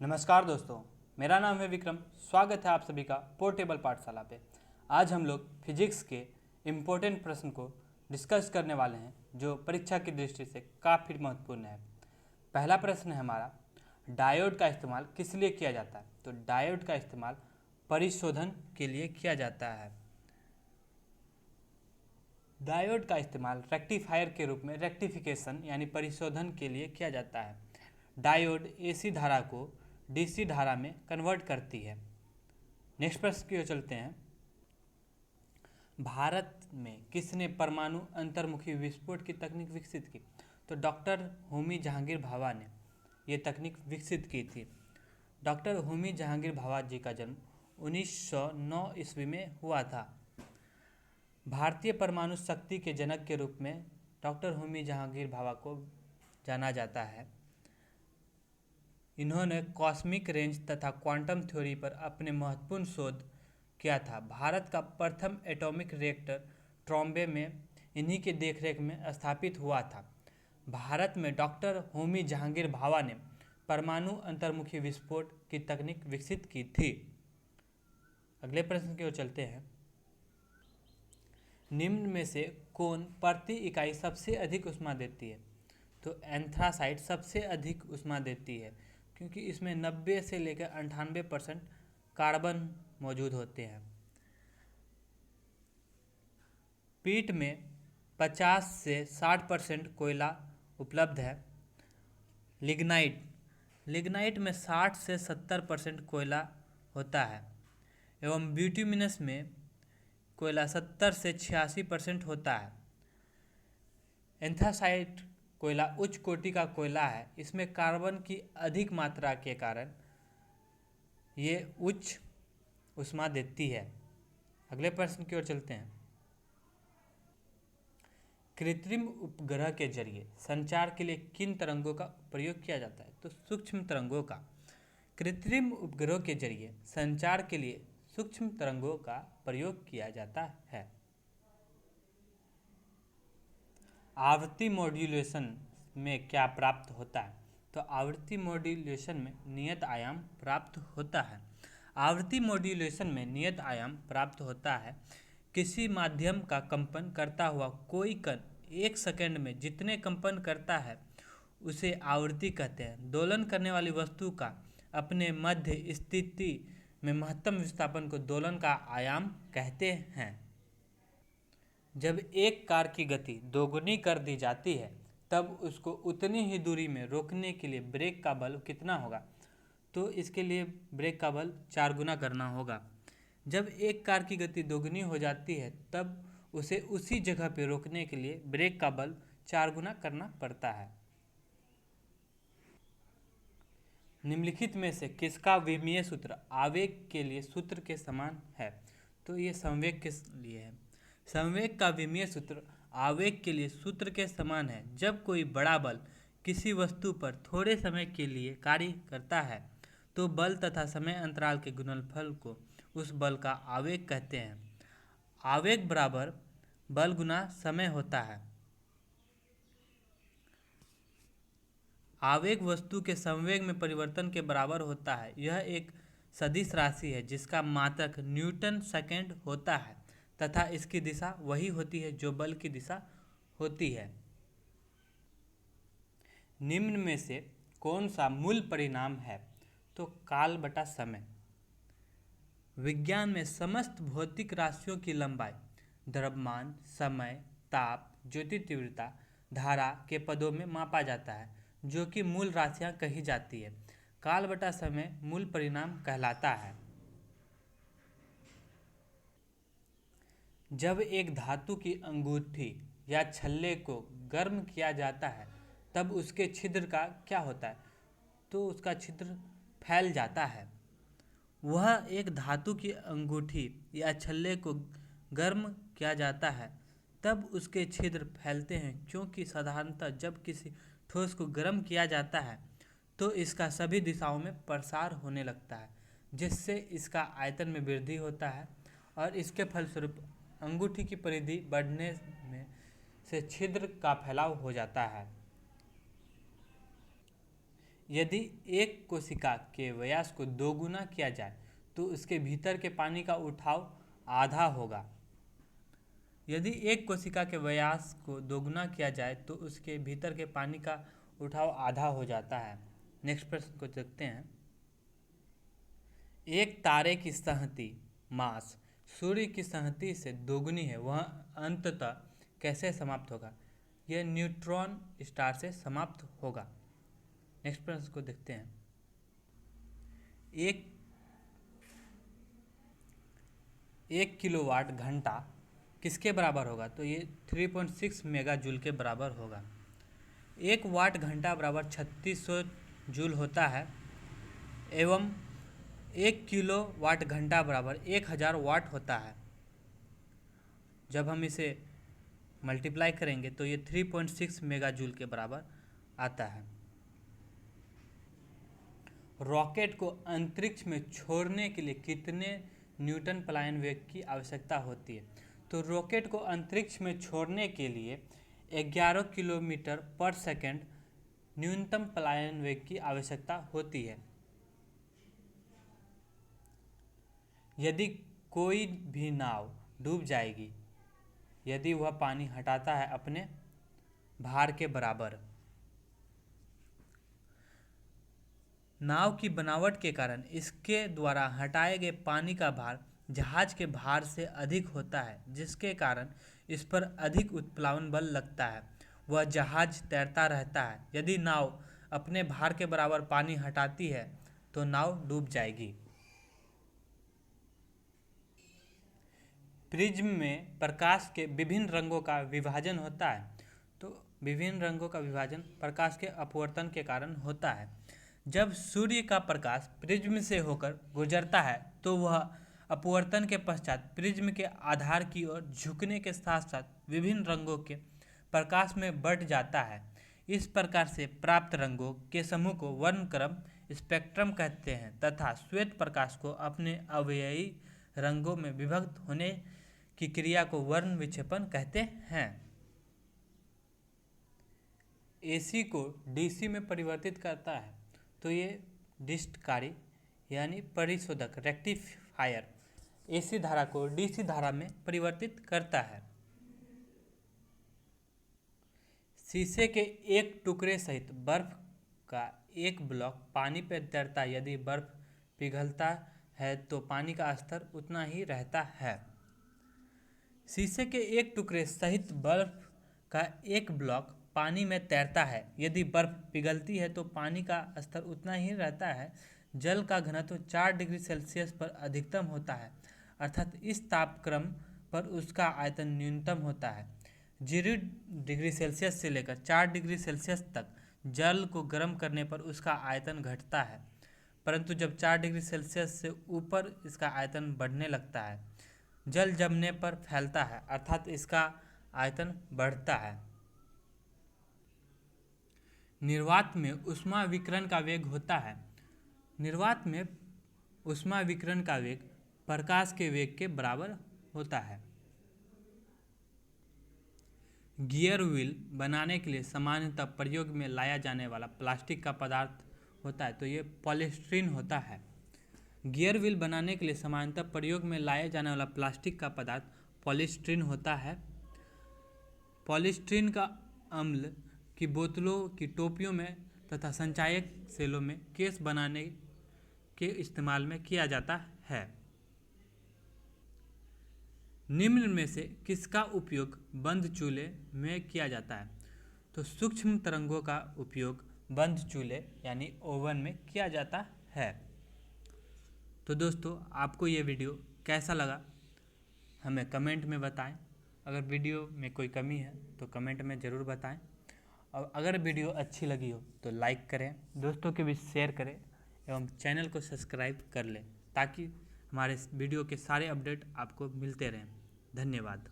नमस्कार दोस्तों, मेरा नाम है विक्रम। स्वागत है आप सभी का पोर्टेबल पाठशाला पे। आज हम लोग फिजिक्स के इम्पोर्टेंट प्रश्न को डिस्कस करने वाले हैं जो परीक्षा की दृष्टि से काफ़ी महत्वपूर्ण है। पहला प्रश्न है हमारा, डायोड का इस्तेमाल किस लिए किया जाता है? तो डायोड का इस्तेमाल परिशोधन के लिए किया जाता है। डायोड का इस्तेमाल रेक्टिफायर के रूप में रेक्टिफिकेशन यानी परिशोधन के लिए किया जाता है। डायोड एसी धारा को डीसी धारा में कन्वर्ट करती है। नेक्स्ट प्रश्न की ओर चलते हैं। भारत में किसने परमाणु अंतर्मुखी विस्फोट की तकनीक विकसित की? तो डॉक्टर होमी जहांगीर भाभा ने ये तकनीक विकसित की थी। डॉक्टर होमी जहांगीर भाभा जी का जन्म 1909 ईस्वी में हुआ था। भारतीय परमाणु शक्ति के जनक के रूप में डॉक्टर होमी जहांगीर भाभा को जाना जाता है। इन्होंने कॉस्मिक रेंज तथा क्वांटम थ्योरी पर अपने महत्वपूर्ण शोध किया था। भारत का प्रथम एटॉमिक रिएक्टर ट्रॉम्बे में इन्हीं के देखरेख में स्थापित हुआ था। भारत में डॉक्टर होमी जहांगीर भाभा ने परमाणु अंतर्मुखी विस्फोट की तकनीक विकसित की थी। अगले प्रश्न की ओर चलते हैं। निम्न में से कौन प्रति इकाई सबसे अधिक ऊष्मा देती है? तो एंथ्रासाइट सबसे अधिक ऊष्मा देती है क्योंकि इसमें 90 से लेकर 98% कार्बन मौजूद होते हैं। पीट में 50 से 60% कोयला उपलब्ध है। लिग्नाइट में 60 से 70% कोयला होता है एवं ब्यूटिमिनस में कोयला 70 से 86% होता है। एंथ्रासाइट कोयला उच्च कोटि का कोयला है। इसमें कार्बन की अधिक मात्रा के कारण ये उच्च ऊष्मा देती है। अगले प्रश्न की ओर चलते हैं। कृत्रिम उपग्रह के जरिए संचार के लिए किन तरंगों का प्रयोग किया जाता है? तो सूक्ष्म तरंगों का। कृत्रिम उपग्रह के जरिए संचार के लिए सूक्ष्म तरंगों का प्रयोग किया जाता है। आवृत्ति मॉड्यूलेशन में क्या प्राप्त होता है? तो आवृत्ति मॉड्यूलेशन में नियत आयाम प्राप्त होता है। आवृत्ति मॉड्यूलेशन में नियत आयाम प्राप्त होता है। किसी माध्यम का कंपन करता हुआ कोई कण 1 सेकंड में जितने कंपन करता है उसे आवृत्ति कहते हैं। दोलन करने वाली वस्तु का अपने मध्य स्थिति में महत्तम विस्थापन को दोलन का आयाम कहते हैं। जब एक कार की गति दोगुनी कर दी जाती है तब उसको उतनी ही दूरी में रोकने के लिए ब्रेक का बल कितना होगा? तो इसके लिए ब्रेक का बल 4 गुना करना होगा। जब एक कार की गति दोगुनी हो जाती है तब उसे उसी जगह पर रोकने के लिए ब्रेक का बल 4 गुना करना पड़ता है। निम्नलिखित में से किसका विमीय सूत्र आवेग के लिए सूत्र के समान है? तो ये संवेग के लिए है। संवेग का विमीय सूत्र आवेग के लिए सूत्र के समान है। जब कोई बड़ा बल किसी वस्तु पर थोड़े समय के लिए कार्य करता है तो बल तथा समय अंतराल के गुणनफल को उस बल का आवेग कहते हैं। आवेग बराबर बल गुना समय होता है। आवेग वस्तु के संवेग में परिवर्तन के बराबर होता है। यह एक सदिश राशि है जिसका मात्रक न्यूटन सेकेंड होता है तथा इसकी दिशा वही होती है जो बल की दिशा होती है। निम्न में से कौन सा मूल परिणाम है? तो काल बटा समय। विज्ञान में समस्त भौतिक राशियों की लंबाई द्रव्यमान, समय, ताप, ज्योति तीव्रता, धारा के पदों में मापा जाता है जो कि मूल राशियां कही जाती है। काल बटा समय मूल परिणाम कहलाता है। जब एक धातु की अंगूठी या छल्ले को गर्म किया जाता है तब उसके छिद्र का क्या होता है? तो उसका छिद्र फैल जाता है। वह एक धातु की अंगूठी या छल्ले को गर्म किया जाता है तब उसके छिद्र फैलते हैं क्योंकि साधारणतः जब किसी ठोस को गर्म किया जाता है तो इसका सभी दिशाओं में प्रसार होने लगता है जिससे इसका आयतन में वृद्धि होता है और इसके फलस्वरूप अंगूठी की परिधि बढ़ने में से छिद्र का फैलाव हो जाता है। यदि एक कोशिका के व्यास को दोगुना किया जाए तो उसके भीतर के पानी का उठाव आधा होगा। यदि एक कोशिका के व्यास को दोगुना किया जाए तो उसके भीतर के पानी का उठाव आधा हो जाता है। नेक्स्ट प्रश्न को देखते हैं। एक तारे की संहति मास सूर्य की संहति से दोगुनी है, वह अंततः कैसे समाप्त होगा? यह न्यूट्रॉन स्टार से समाप्त होगा। नेक्स्ट प्रश्न को देखते हैं। एक किलोवाट घंटा किसके बराबर होगा? तो ये 3.6 मेगा जूल के बराबर होगा। एक वाट घंटा बराबर 3600 जूल होता है एवं एक किलो वाट घंटा बराबर 1000 वाट होता है। जब हम इसे मल्टीप्लाई करेंगे तो ये 3.6 मेगा जूल के बराबर आता है। रॉकेट को अंतरिक्ष में छोड़ने के लिए कितने न्यूटन पलायन वेग की आवश्यकता होती है? तो रॉकेट को अंतरिक्ष में छोड़ने के लिए 11 किलोमीटर पर सेकंड न्यूनतम पलायन वेग की आवश्यकता होती है। यदि कोई भी नाव डूब जाएगी यदि वह पानी हटाता है अपने भार के बराबर। नाव की बनावट के कारण इसके द्वारा हटाए गए पानी का भार जहाज के भार से अधिक होता है, जिसके कारण इस पर अधिक उत्प्लावन बल लगता है। वह जहाज तैरता रहता है। यदि नाव अपने भार के बराबर पानी हटाती है तो नाव डूब जाएगी। प्रिज्म में प्रकाश के विभिन्न रंगों का विभाजन होता है। तो विभिन्न रंगों का विभाजन प्रकाश के अपवर्तन के कारण होता है। जब सूर्य का प्रकाश प्रिज्म से होकर गुजरता है तो वह अपवर्तन के पश्चात प्रिज्म के आधार की ओर झुकने के साथ साथ विभिन्न रंगों के प्रकाश में बढ़ जाता है। इस प्रकार से प्राप्त रंगों के समूह को वर्णक्रम स्पेक्ट्रम कहते हैं तथा श्वेत प्रकाश को अपने अवयवी रंगों में विभक्त होने की क्रिया को वर्ण विक्षेपण कहते हैं। एसी को डीसी में परिवर्तित करता है तो ये डिस्टकारी यानी परिशोधक रेक्टिफायर एसी धारा को डीसी धारा में परिवर्तित करता है। शीशे के एक टुकड़े सहित बर्फ का एक ब्लॉक पानी पर तैरता है। यदि बर्फ पिघलता है तो पानी का स्तर उतना ही रहता है। शीशे के एक टुकड़े सहित बर्फ का एक ब्लॉक पानी में तैरता है। यदि बर्फ पिघलती है तो पानी का स्तर उतना ही रहता है। जल का घनत्व 4 डिग्री सेल्सियस पर अधिकतम होता है, अर्थात इस तापक्रम पर उसका आयतन न्यूनतम होता है। 0 डिग्री सेल्सियस से लेकर 4 डिग्री सेल्सियस तक जल को गर्म करने पर उसका आयतन घटता है, परंतु जब 4 डिग्री सेल्सियस से ऊपर इसका आयतन बढ़ने लगता है। जल जमने पर फैलता है, अर्थात इसका आयतन बढ़ता है। निर्वात में ऊष्मा विकिरण का वेग होता है। निर्वात में ऊष्मा विकिरण का वेग प्रकाश के वेग के बराबर होता है। गियर व्हील बनाने के लिए सामान्यतः प्रयोग में लाया जाने वाला प्लास्टिक का पदार्थ होता है तो ये पॉलीस्टीरीन होता है। गियर व्हील बनाने के लिए सामान्यतः प्रयोग में लाया जाने वाला प्लास्टिक का पदार्थ पॉलीस्टीरीन होता है। पॉलीस्टीरीन का अम्ल की बोतलों की टोपियों में तथा संचायक सेलों में केस बनाने के इस्तेमाल में किया जाता है। निम्न में से किसका उपयोग बंद चूल्हे में किया जाता है? तो सूक्ष्म तरंगों का उपयोग बंद चूल्हे यानी ओवन में किया जाता है। तो दोस्तों, आपको ये वीडियो कैसा लगा हमें कमेंट में बताएं। अगर वीडियो में कोई कमी है तो कमेंट में ज़रूर बताएं, और अगर वीडियो अच्छी लगी हो तो लाइक करें, दोस्तों के बीच शेयर करें एवं चैनल को सब्सक्राइब कर लें ताकि हमारे वीडियो के सारे अपडेट आपको मिलते रहें। धन्यवाद।